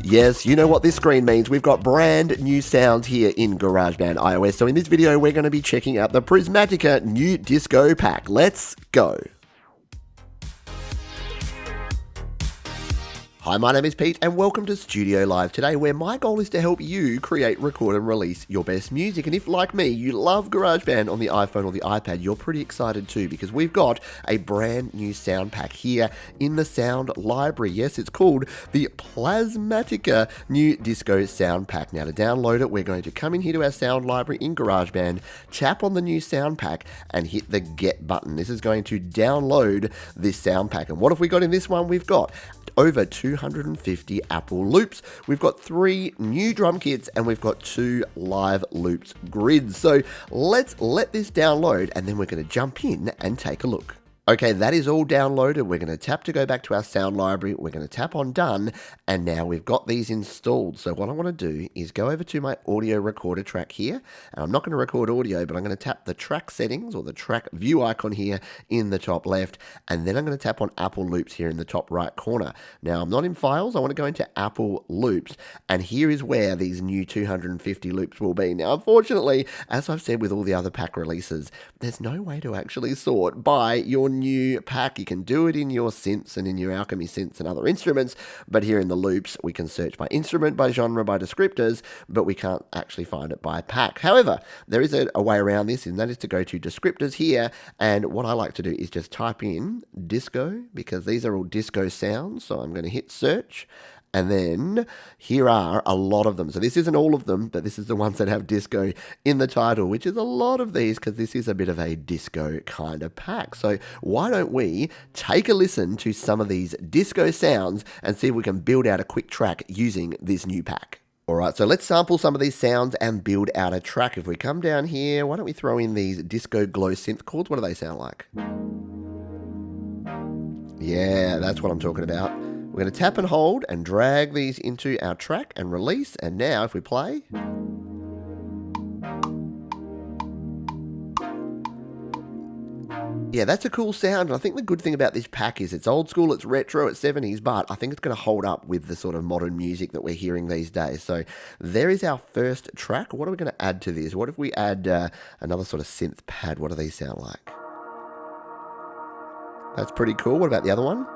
Yes, you know what this screen means. We've got brand new sounds here in GarageBand iOS. So in this video, we're going to be checking out the Prismatica Nu-Disco pack. Let's go. Hi, my name is Pete and welcome to Studio Live today, where my goal is to help you create, record and release your best music. And if, like me, you love GarageBand on the iPhone or the iPad, you're pretty excited too, because we've got a brand new sound pack here in the sound library. Yes, it's called the Prismatica Nu-Disco sound pack. Now, to download it, we're going to come in here to our sound library in GarageBand, tap on the new sound pack and hit the get button. This is going to download this sound pack. And what have we got in this one? We've got over 250 Apple loops. We've got 3 new drum kits and we've got 2 live loops grids. So let's let this download and then we're going to jump in and take a look. Okay, that is all downloaded. We're going to tap to go back to our sound library. We're going to tap on done, and now we've got these installed. So what I want to do is go over to my audio recorder track here, and I'm not going to record audio, but I'm going to tap the track settings or the track view icon here in the top left, and then I'm going to tap on Apple Loops here in the top right corner. Now, I'm not in files. I want to go into Apple Loops, and here is where these new 250 loops will be. Now, unfortunately, as I've said with all the other pack releases, there's no way to actually sort by your new pack. You can do it in your synths and in your Alchemy synths and other instruments, but here in the loops we can search by instrument, by genre, by descriptors, but we can't actually find it by pack. However, there is a way around this, and that is to go to descriptors here, and what I like to do is just type in disco, because these are all disco sounds. So I'm going to hit search, and then here are a lot of them. So this isn't all of them, but this is the ones that have disco in the title, which is a lot of these because this is a bit of a disco kind of pack. So why don't we take a listen to some of these disco sounds and see if we can build out a quick track using this new pack. All right, so let's sample some of these sounds and build out a track. If we come down here, why don't we throw in these disco glow synth chords? What do they sound like? Yeah, that's what I'm talking about. We're going to tap and hold and drag these into our track and release. And now if we play, yeah, that's a cool sound. And I think the good thing about this pack is it's old school, it's retro, it's 70s, but I think it's going to hold up with the sort of modern music that we're hearing these days. So there is our first track. What are we going to add to this? What if we add another sort of synth pad? What do these sound like? That's pretty cool. What about the other one?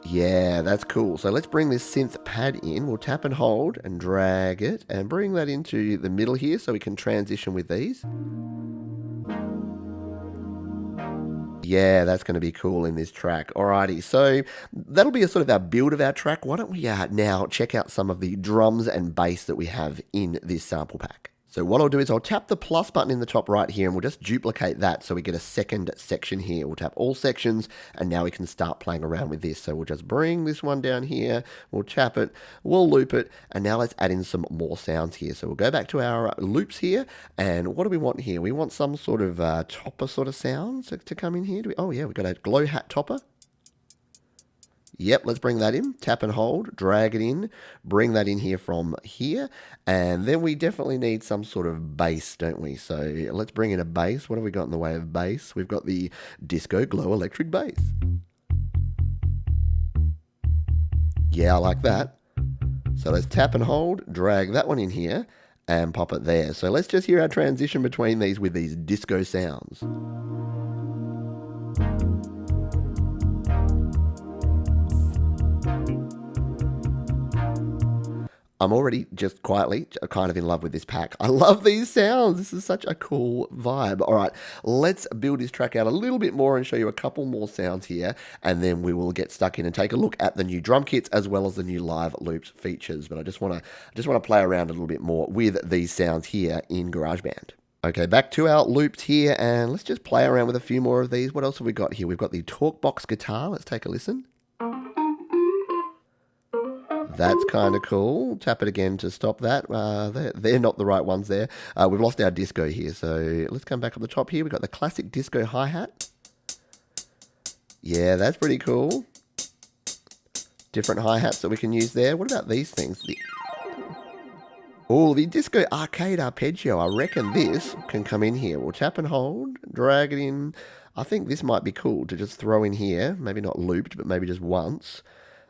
Yeah, that's cool. So let's bring this synth pad in. We'll tap and hold and drag it and bring that into the middle here so we can transition with these. Yeah, that's going to be cool in this track. Alrighty, so that'll be a sort of our build of our track. Why don't we now check out some of the drums and bass that we have in this sample pack. So what I'll do is I'll tap the plus button in the top right here and we'll just duplicate that so we get a second section here. We'll tap all sections and now we can start playing around with this. So we'll just bring this one down here, we'll tap it, we'll loop it, and now let's add in some more sounds here. So we'll go back to our loops here, and what do we want here? We want some sort of topper sort of sounds to come in here. Oh yeah, we've got a glow hat topper. Yep, let's bring that in. Tap and hold, drag it in, bring that in here from here. And then we definitely need some sort of bass, don't we? So let's bring in a bass. What have we got in the way of bass? We've got the disco glow electric bass. Yeah, I like that. So let's tap and hold, drag that one in here and pop it there. So let's just hear our transition between these with these disco sounds. I'm already just quietly kind of in love with this pack. I love these sounds. This is such a cool vibe. All right, let's build this track out a little bit more and show you a couple more sounds here, and then we will get stuck in and take a look at the new drum kits as well as the new live loops features. But I just want to play around a little bit more with these sounds here in GarageBand. Okay, back to our loops here, and let's just play around with a few more of these. What else have we got here? We've got the Talkbox guitar. Let's take a listen. That's kind of cool. Tap it again to stop that. They're not the right ones there. We've lost our disco here, so let's come back up the top here. We've got the classic disco hi-hat. Yeah, that's pretty cool. Different hi-hats that we can use there. What about these things? The disco arcade arpeggio. I reckon this can come in here. We'll tap and hold, drag it in. I think this might be cool to just throw in here. Maybe not looped, but maybe just once.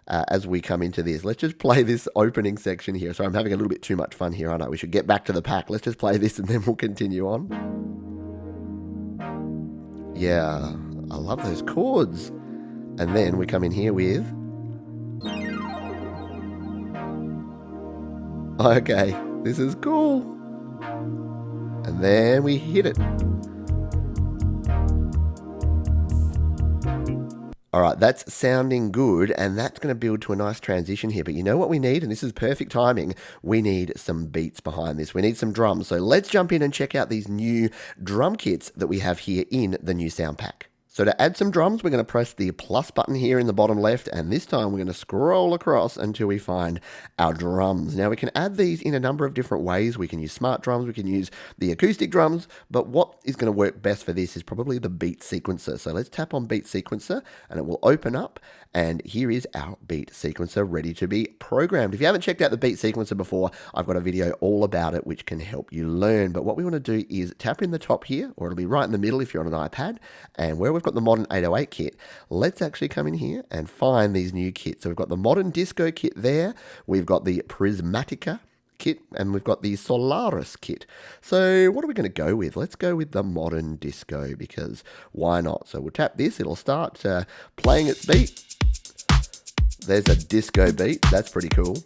as we come into this. Let's just play this opening section here. Sorry, I'm having a little bit too much fun here, aren't I? We should get back to the pack. Let's just play this and then we'll continue on. Yeah, I love those chords. And then we come in here with... Okay, this is cool. And then we hit it. All right, that's sounding good, and that's going to build to a nice transition here. But you know what we need, and this is perfect timing, we need some beats behind this. We need some drums. So let's jump in and check out these new drum kits that we have here in the new sound pack. So to add some drums, we're going to press the plus button here in the bottom left, and this time we're going to scroll across until we find our drums. Now we can add these in a number of different ways. We can use smart drums, we can use the acoustic drums, but what is going to work best for this is probably the beat sequencer. So let's tap on beat sequencer and it will open up, and here is our beat sequencer ready to be programmed. If you haven't checked out the beat sequencer before, I've got a video all about it which can help you learn. But what we want to do is tap in the top here, or it'll be right in the middle if you're on an iPad, and where we've got the modern 808 kit, let's actually come in here and find these new kits. So we've got the modern disco kit there, we've got the Prismatica kit, and we've got the Solaris kit. So what are we going to go with? Let's go with the modern disco, because why not? So we'll tap this, it'll start playing its beat. There's a disco beat, that's pretty cool.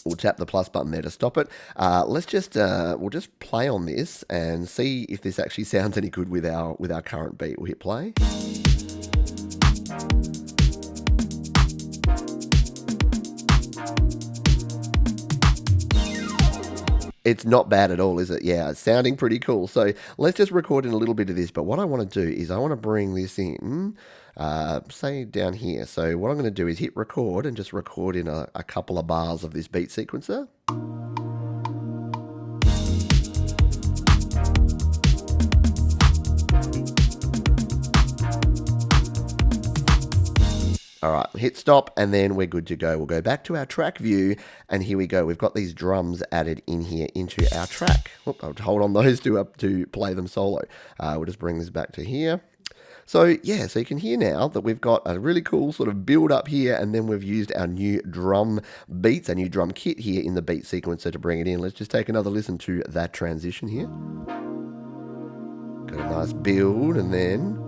We'll tap the plus button there to stop it. Let's just we'll just play on this and see if this actually sounds any good with our current beat. We'll hit play. It's not bad at all, is it? Yeah, it's sounding pretty cool. So let's just record in a little bit of this. But what I want to do is I want to bring this in, say down here. So what I'm going to do is hit record and just record in a couple of bars of this beat sequencer. All right, hit stop, and then we're good to go. We'll go back to our track view, and here we go. We've got these drums added in here into our track. Oop, I'll hold on those to play them solo. We'll just bring this back to here. So yeah, so you can hear now that we've got a really cool sort of build up here, and then we've used our new drum beats, our new drum kit here in the beat sequencer to bring it in. Let's just take another listen to that transition here. Got a nice build, and then...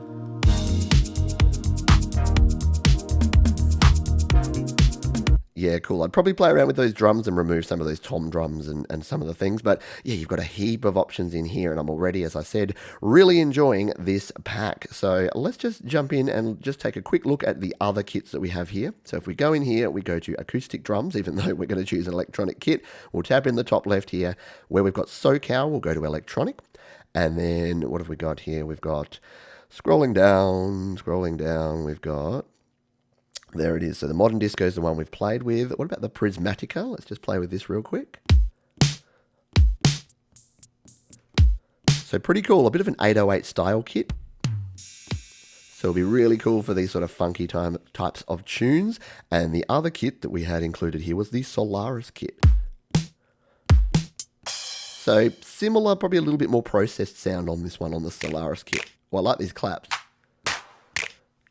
Yeah, cool. I'd probably play around with those drums and remove some of those tom drums and some of the things. But yeah, you've got a heap of options in here, and I'm already, as I said, really enjoying this pack. So let's just jump in and just take a quick look at the other kits that we have here. So if we go in here, we go to acoustic drums, even though we're going to choose an electronic kit. We'll tap in the top left here where we've got SoCal. We'll go to electronic. And then what have we got here? We've got scrolling down, we've got... There it is. So the modern disco is the one we've played with. What about the Prismatica? Let's just play with this real quick. So pretty cool. A bit of an 808 style kit. So it'll be really cool for these sort of funky types of tunes. And the other kit that we had included here was the Solaris kit. So similar, probably a little bit more processed sound on this one, on the Solaris kit. Well, I like these claps.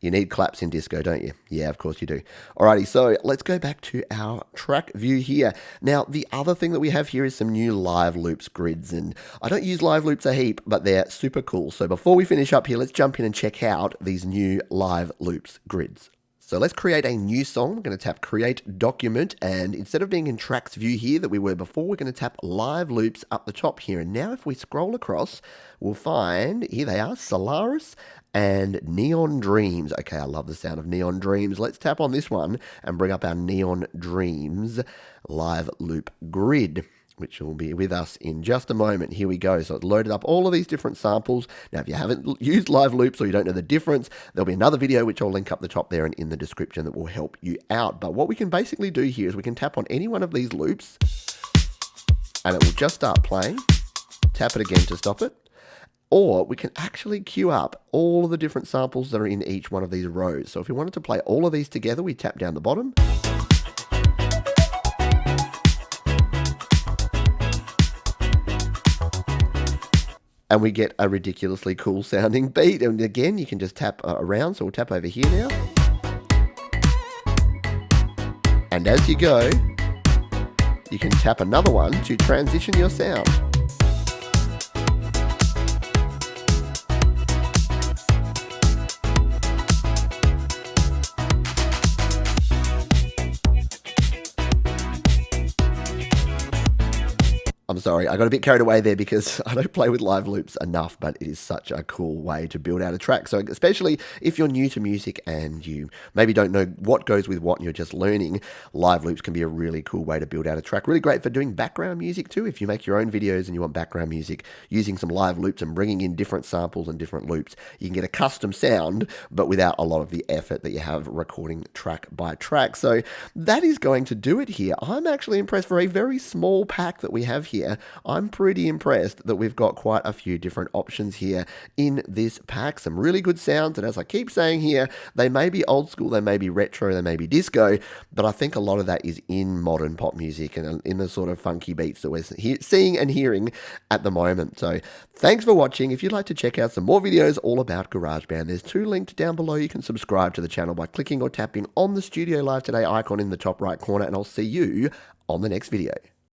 You need claps in disco, don't you? Yeah, of course you do. Alrighty, so let's go back to our track view here. Now, the other thing that we have here is some new live loops grids, and I don't use live loops a heap, but they're super cool. So before we finish up here, let's jump in and check out these new live loops grids. So let's create a new song. We're going to tap Create Document, and instead of being in Tracks View here that we were before, we're going to tap Live Loops up the top here. And now if we scroll across, we'll find, here they are, Solaris and Neon Dreams. Okay, I love the sound of Neon Dreams. Let's tap on this one and bring up our Neon Dreams live loop grid, which will be with us in just a moment. Here we go. So it's loaded up all of these different samples. Now, if you haven't used live loops or you don't know the difference, there'll be another video which I'll link up the top there and in the description that will help you out. But what we can basically do here is we can tap on any one of these loops and it will just start playing. Tap it again to stop it. Or we can actually queue up all of the different samples that are in each one of these rows. So if we wanted to play all of these together, we tap down the bottom. And we get a ridiculously cool sounding beat. And again, you can just tap around. So we'll tap over here now. And as you go, you can tap another one to transition your sound. I'm sorry, I got a bit carried away there because I don't play with live loops enough, but it is such a cool way to build out a track. So especially if you're new to music and you maybe don't know what goes with what and you're just learning, live loops can be a really cool way to build out a track. Really great for doing background music too. If you make your own videos and you want background music, using some live loops and bringing in different samples and different loops, you can get a custom sound, but without a lot of the effort that you have recording track by track. So that is going to do it here. I'm actually impressed for a very small pack that we have here. I'm pretty impressed that we've got quite a few different options here in this pack. Some really good sounds, and as I keep saying here, they may be old school, they may be retro, they may be disco, but I think a lot of that is in modern pop music and in the sort of funky beats that we're seeing and hearing at the moment. So thanks for watching. If you'd like to check out some more videos all about GarageBand, there's 2 linked down below. You can subscribe to the channel by clicking or tapping on the Studio Live Today icon in the top right corner, and I'll see you on the next video.